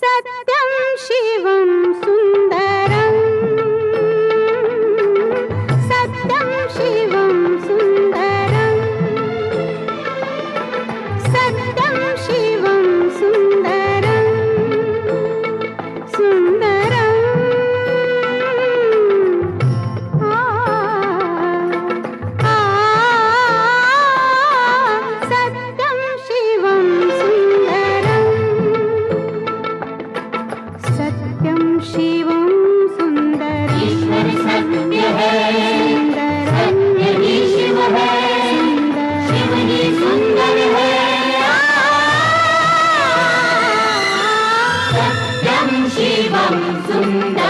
सत्यं शिवं सुन्दरं सत्यं शिवं सुन्दरं सत्यं शिवं सुन्दरं सुन्दरं सत्यं शिवं सुन्दरं सत्यं शिवं सुन्दरं ईश्वर सत्य है, सत्य ही शिव है, शिव ही सुंदर है। सत्यं शिवं सुन्दरं